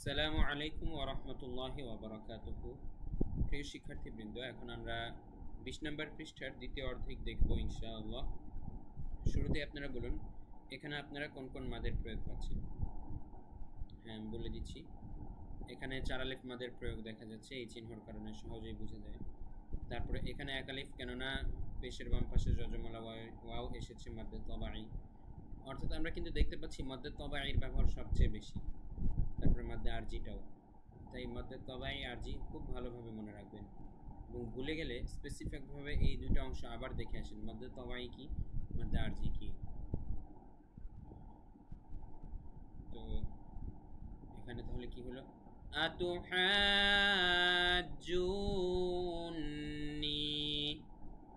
আসসালামু আলাইকুম ওয়া রাহমাতুল্লাহি ওয়া বারাকাতুহু। প্রিয় শিক্ষার্থীবৃন্দ, এখন আমরা 20 নম্বর পৃষ্ঠার দ্বিতীয় অর্ধেক দেখব ইনশাআল্লাহ। শুরুতে আপনারা বলুন, এখানে আপনারা কোন কোন মাদের প্রয়োগ পাচ্ছেন? হ্যাঁ, আমি বলে দিচ্ছি। এখানে চার আলিফ মাদের প্রয়োগ দেখা যাচ্ছে, এই চিহ্নর কারণে সহজেই বোঝা যায়। তারপরে এখানে এক আলিফ, কেননা পেশের বাম পাশে যজমলা ওয়াও এসেছে মাদ্দে তবাই, অর্থাৎ আমরা কিন্তু দেখতে পাচ্ছি মাদ্দে তবাইয়ের ব্যবহার সবচেয়ে বেশি। তারপরে মাদ্দে আরজিটাও, তাই মাদ্দে তবাই আরজি খুব ভালোভাবে মনে রাখবেন এবং ভুলে গেলে স্পেসিফিকভাবে এই দুটো অংশ আবার দেখে আসেন, মাদ্দে তবাই কি, মাদ্দে আরজি কি। তো এখানে তাহলে কি হলো, আতুহাজ্জুনি,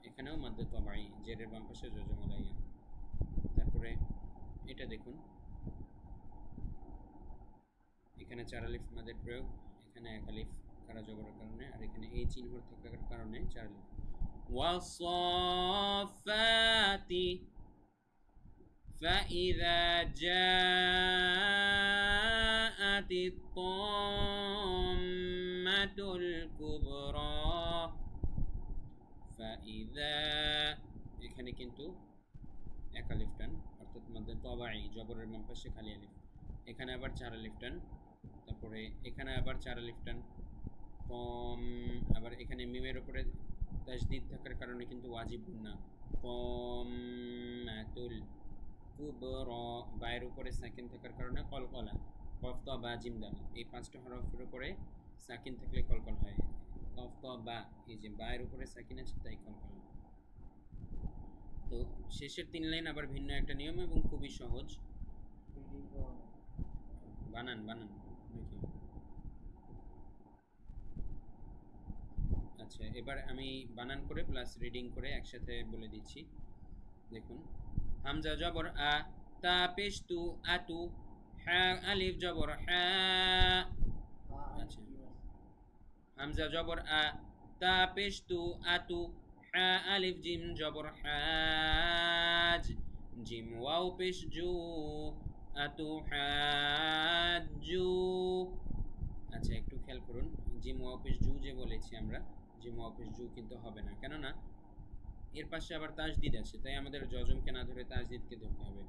এখানেও মাদ্দে তবাই, জেরের বাম পাশে যজমলাইয়া। তারপরে এটা দেখুন, এখানে চার আলিফ মাদের প্রয়োগ, এখানে এক আলিফ কারা জবরের কারণে, আর এখানে এই চিহ্ন থাকার কারণে চার আলিফ। ওয়াসাফাতি ফাইযা জাআতিত তাম্মাতুল কুবরা, ফাইযা, এখানে কিন্তু এক আলিফ টান, অর্থাৎ মাদ্দে তবাই, জবরের বাম পাশে খালি আলিফ, এখানে আবার চার আলিফ টান, তারপরে এখানে আবার চার আলিফ টান, কম, আবার এখানে মিমের উপরে তাজদিদ থাকার কারণে কিন্তু ওয়াজিব না, কম মাতুল কুবরা, বায়ের উপরে সাকিন থাকার কারণে কলকলা, কফ ত বা জিম দাল, এই পাঁচটা হরফের উপরে সাকিন থাকলে কলকল হয়। কফ ত বা, এই যে বায়ের উপরে সাকিন আছে তাই কলকল। তো শেষের তিন লাইন আবার ভিন্ন একটা নিয়ম এবং খুবই সহজ। বানান বানান নাকি? আচ্ছা, এবার আমি বানান করে প্লাস রিডিং করে একসাথে বলে দিচ্ছি। দেখুন, হামজা জবর আ, তা পেশ তু, আতু, হা আলিফ জবর হা। আচ্ছা, হামজা জবর আ, তা পেশ তু, আতু, হা আলিফ জিম জবর হাজ, জিম ওয়াও পেশ জু, আতু হাজু। আচ্ছা, একটু খেয়াল করুন, জিম ওয়াও পেশ জু যে বলেছি আমরা, জিম ওয়াও পেশ জু কিন্তু হবে না, কেননা এর পাশে আবার তাজদিদ আছে, তাই আমাদের জজমকে না ধরে তাজদিদকে ধরতে হবে।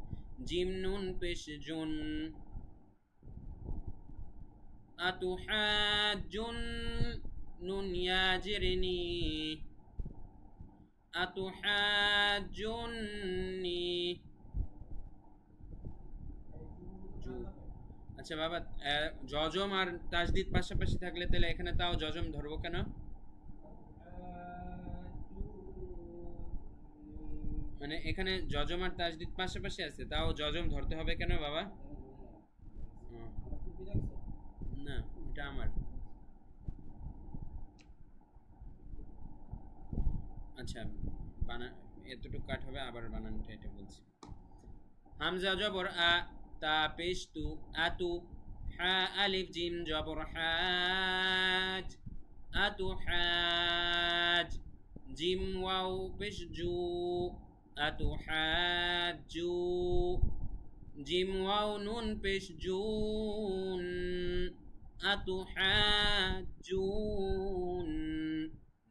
জিম নুন পেশ জুন, আতুহাজ্জুন, নুন ইয়া জিরনি, আতুহাজ্জুননি, জু। আচ্ছা বাবা, জজম আর তাজদিদ পাশাপাশি থাকলে তাহলে এখানে তাও জজম ধরবো কেন? মানে এখানে জজম আর তাজদিদ পাশাপাশি আছে, তাও জজম ধরতে হবে কেন বাবা? না, এটা আমার। আচ্ছা, বানান এতটুকু কাট হবে, আবার বানানটা এটা বলছি। হামজা জবর আ, তা পেশ তু, আতু, হা আলিফ জিম জবর হাজ, আতু হাজ, জিম ওয়াও পেশ জু, আতু হাজু, জিম ওয়াও নুন পেশ জুন, আতু হাজুন,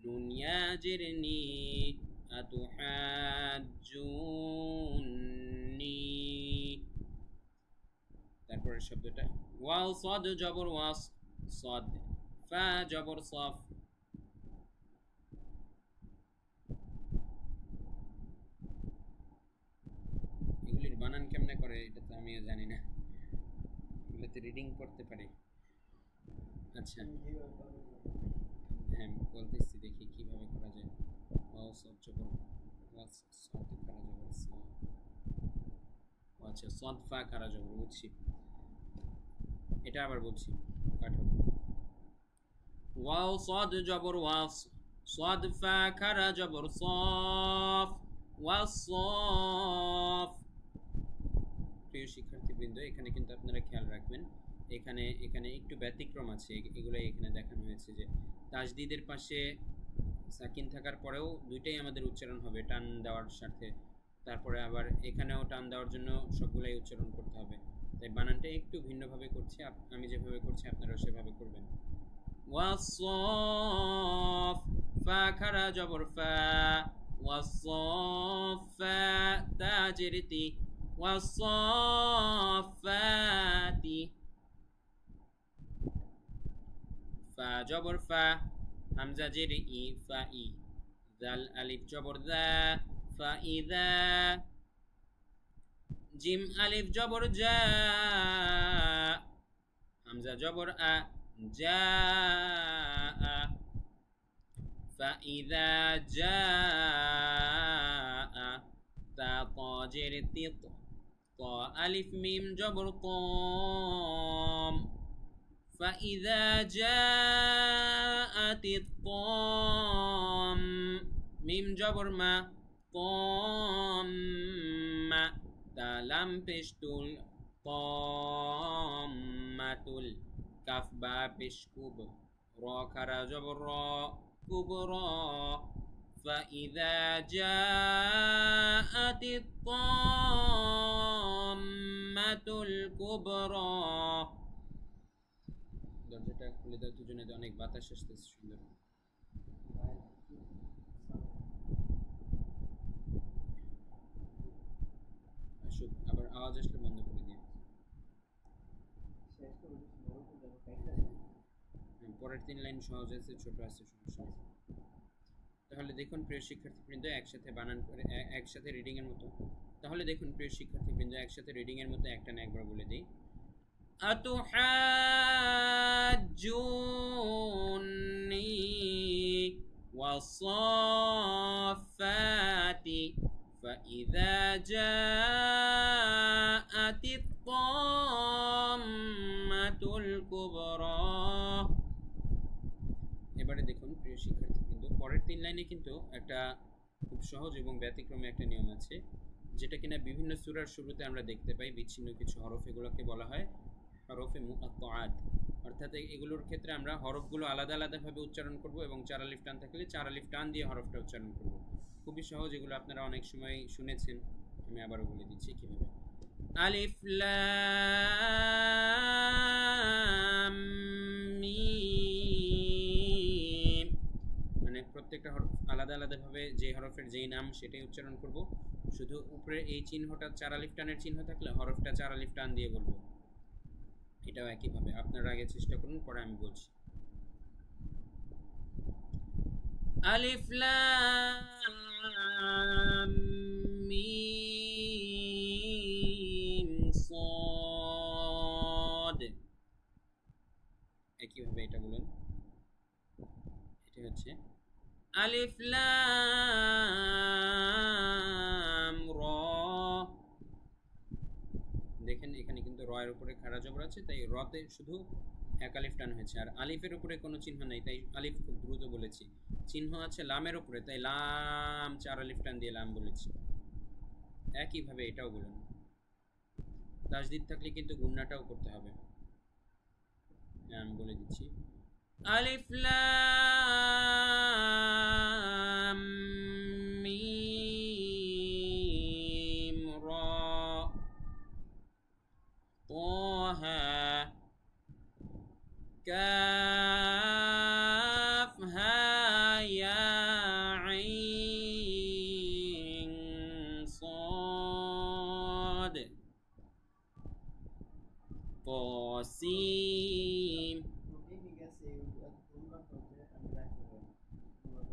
নুন ইয়া জিরনি, আতু হাজুনি। তারপরের শব্দটা ওয়াও সদ জবর ওয়াস, সদ, ফা জবর সফ, এগুলির বানান কেমনে করে এটা তো আমিও জানি না, এগুলোতে রিডিং করতে পারি। আচ্ছা, হ্যাঁ বলতেছি, দেখি কিভাবে করা যায়। ওয়াও সদ জবর ওয়াস, সদ খারা জবর সা, আচ্ছা সদ ফা খারা জবর, বুঝছি। এটা আবার বলছি, কাঠো। ওয়াও সদ জবর ওয়াস, সদ ফা খারা জবর সফ, ওয়াসফ। প্রিয় শিক্ষার্থীবৃন্দ, এখানে কিন্তু আপনারা খেয়াল রাখবেন, এখানে এখানে একটু ব্যতিক্রম আছে, এগুলো এখানে দেখানো হয়েছে যে তাজদিদের পাশে সাকিন থাকার পরেও দুইটাই আমাদের উচ্চারণ হবে টান দেওয়ার সাথে, তারপরে আবার এখানেও টান দেওয়ার জন্য সবগুলাই উচ্চারণ করতে হবে, তাই তাই বানানটা একটু ভিন্নভাবে করছি, আমি যেভাবে করছি আপনারা সেভাবে করবেন। ওয়াসফ, ফা খারা জবর ফা, ওয়াসফা, তা জেরতি, ওয়াসফাতি, ফা জবর ফা, হামজা জের ই, ফা ই, দাল আলিফ জবর দা, ফা ইদা, জিম আলিফ জবর জা, হামজা জবর আ, জা, فإذا جاء، تا طا جر تيط، طا ألف ميم جبر طام، فإذا جاءت الطام، ميم جبر ما، طام، تا لام بشتول، طامة، كاف با بشكوب، را كرا جبر را، كبرى، فإذا جاءت الطامة الكبرى। দরজাটা খুলে দাও দুজনে, অনেক বাতাস আসতেছে সুন্দর। আসুক, আবার আওয়াজ আসলে বন্ধ করে দিও। পরের 3 লাইন সহজ আছে, ছোট আছে, সমস্যা নেই। তাহলে দেখুন প্রিয় শিক্ষার্থীবৃন্দ, একসাথে বানান করে একসাথে রিডিং এর মতো। তাহলে দেখুন প্রিয় শিক্ষার্থীবৃন্দ, একসাথে রিডিং এর মতো একটা না একবার বলে দিই। আতুহাজ্জুনি ওয়াসাফাতি, ফাইযা জাআতিত তাম্মাতুল কুবরা। এবারে দেখুন প্রিয় শিক্ষার্থীবৃন্দ, পরের 3 লাইনে কিন্তু একটা খুব সহজ এবং ব্যতিক্রমী একটা নিয়ম আছে, যেটা কিনা বিভিন্ন সূরার শুরুতে আমরা দেখতে পাই। বিচ্ছিন্ন কিছু হরফ, এগুলোকে বলা হয় হরফে মুআত্তাআত, অর্থাৎ এগুলোর ক্ষেত্রে আমরা হরফগুলো আলাদা আলাদাভাবে উচ্চারণ করব এবং 4 আলিফ টান থাকলে 4 আলিফ টান দিয়ে হরফটা উচ্চারণ করব। খুবই সহজ, এগুলো আপনারা অনেক সময় শুনেছেন, আমি আবারও বলে দিচ্ছি কিভাবে। আলিফ লাম মিম, মানে প্রত্যেকটা হরফ আলাদা আলাদাভাবে যে হরফের যেই নাম সেটাই উচ্চারণ করব। শুধু উপরে এই চিহ্নটা 4 আলিফ টানের চিহ্ন থাকলে হরফটা 4 আলিফ টান দিয়ে বলবো। এটাও একইভাবে আপনারা আগে চেষ্টা করুন, পরে আমি বলছি। আলিফ লাম মিম সাদ, একইভাবে এটা বলুন। এটা হচ্ছে আলিফ লাম রা। দেখেন এখানে কিন্তু র এর উপরে খাড়া জবর আছে, তাই রতে শুধু এক আলিফ টান হয়েছে, আর আলিফের উপরে কোনো চিহ্ন নেই, তাই আলিফ খুব দ্রুত বলেছি। চিহ্ন আছে লামের উপরে, তাই লাম 4 আলিফ টান দিয়ে লাম বলেছি। একইভাবে এটাও বলুন। তাসদীদ থাকলে কিন্তু গুণনাটাও করতে হবে, আমি বলে দিচ্ছি। আলিফ লাম মিম রা, তাহা, কাফ হা ইয়া আইন সাদ, তাসিম।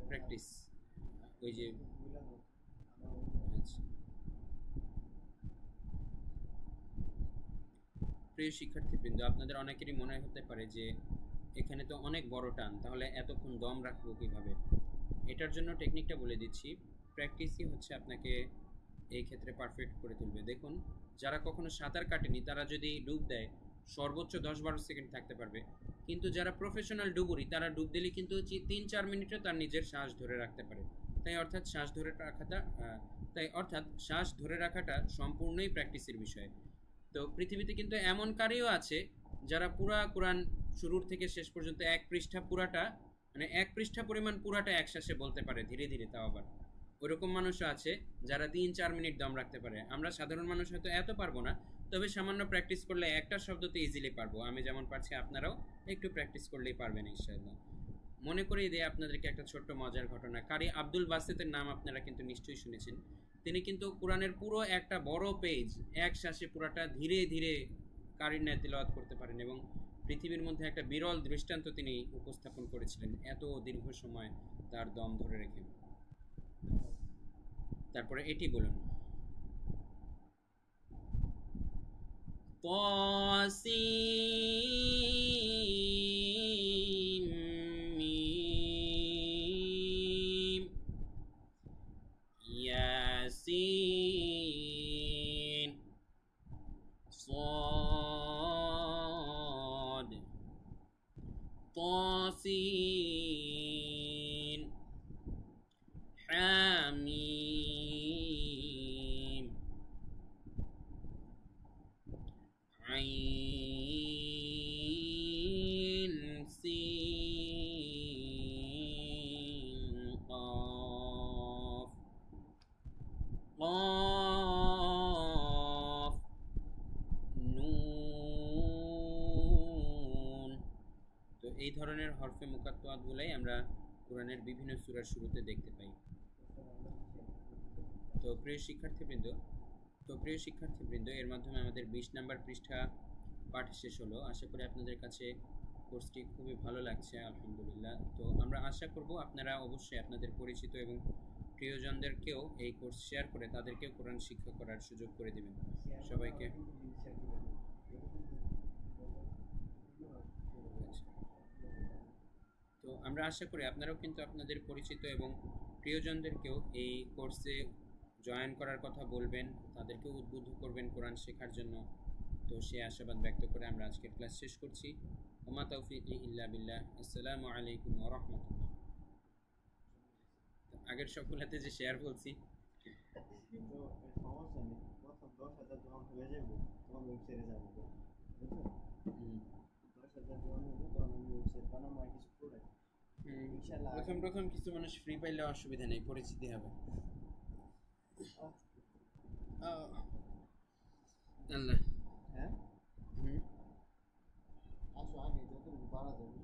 প্র্যাকটিস ওই যে প্রিয় শিক্ষার্থীবৃন্দ, আপনাদের অনেকেরই মনে হতে পারে যে এখানে তো অনেক বড় টান, তাহলে এতক্ষণ দম রাখবো কিভাবে? এটার জন্য টেকনিকটা বলে দিচ্ছি। প্র্যাকটিসই হচ্ছে আপনাকে এই ক্ষেত্রে পারফেক্ট করে তুলবে। দেখুন, যারা কখনো সাঁতার কাটেনি তারা যদি ডুব দেয় সর্বোচ্চ 10-12 সেকেন্ড থাকতে পারবে, কিন্তু যারা প্রফেশনাল ডুবুরি তারা ডুব দিলে কিন্তু 3-4 মিনিটও তার নিজের শ্বাস ধরে রাখতে পারে। তাই অর্থাৎ শ্বাস ধরে রাখাটা সম্পূর্ণই প্র্যাকটিসের বিষয়। তো পৃথিবীতে কিন্তু এমন কারিও আছে যারা পুরা কোরআন শুরুর থেকে শেষ পর্যন্ত 1 পৃষ্ঠা পুরাটা, মানে 1 পৃষ্ঠা পরিমাণ পুরাটা একশ্বাসে বলতে পারে ধীরে ধীরে। তাও আবার ওরকম মানুষও আছে যারা 3-4 মিনিট দম রাখতে পারে। আমরা সাধারণ মানুষ হয়তো এত পারবো না, তবে সামান্য প্র্যাকটিস করলে একটা শব্দ তো ইজিলি পারবো, আমি যেমন পারছি আপনারাও একটু প্র্যাকটিস করলেই পারবেন ইনশাআল্লাহ। মনে করিয়ে দিয়ে আপনাদেরকে একটা ছোট্ট মজার ঘটনা। কারি আব্দুল বাসেতের নাম আপনারা কিন্তু নিশ্চয়ই শুনেছেন। তিনি কিন্তু কোরআনের পুরো একটা বড় পেজ এক শ্বাসে পুরাটা ধীরে ধীরে কারির ন্যায় তিলাওয়াত করতে পারেন, এবং পৃথিবীর মধ্যে একটা বিরল দৃষ্টান্ত তিনি উপস্থাপন করেছিলেন এত দীর্ঘ সময় তার দম ধরে রেখে। তারপরে এটি বলুন, طاسيم ميم ياسين صاد طاسين حاميم عين سين قاف قاف নুন। তো এই ধরনের হরফে মুকাত্তাআতগুলাই আমরা কোরআনের বিভিন্ন সূরার শুরুতে দেখতে পাই। তো প্রিয় শিক্ষার্থীবৃন্দ, এর মাধ্যমে আমাদের 20 নাম্বার পৃষ্ঠা পাঠ শেষ হলো। আশা করি আপনাদের কাছে কোর্সটি খুবই ভালো লাগছে, আলহামদুলিল্লাহ। তো আমরা আশা করব আপনারা অবশ্যই আপনাদের পরিচিত এবং প্রিয়জনদেরকেও এই কোর্স শেয়ার করে তাদেরকেও কোরআন শিক্ষা করার সুযোগ করে দেবেন সবাইকে। তো আমরা আশা করি আপনারাও কিন্তু আপনাদের পরিচিত এবং প্রিয়জনদেরকেও এই কোর্সে জয়েন করার কথা বলবেন, তাদেরকেও উদ্বুদ্ধ করবেন কোরআন শেখার জন্য। তো সে আশাবাদ ব্যক্ত করে আমরা আজকের ক্লাস শেষ করছি। ওমা তাওফিকি ইল্লা বিল্লাহ। আসসালামু আলাইকুম ওয়া রাহমাতুল্লাহ। আগের সবগুলাতে যে শেয়ার বলছি কিন্তু সমস্যা নেই, প্রথম 10,000 যখন হয়ে যাবে তখন ওয়েবসাইটে যাবো, বুঝছো? 10,000 যখন হবে তখন আমি ওয়েবসাইট বানাবো আর কিছু করে ইনশাআল্লাহ। প্রথম কিছু মানুষ ফ্রি পাইলে অসুবিধা নেই, পরিচিতি হবে। আল্লাহ। হ্যাঁ, আসো আগে যতটুকু পারা যাবে।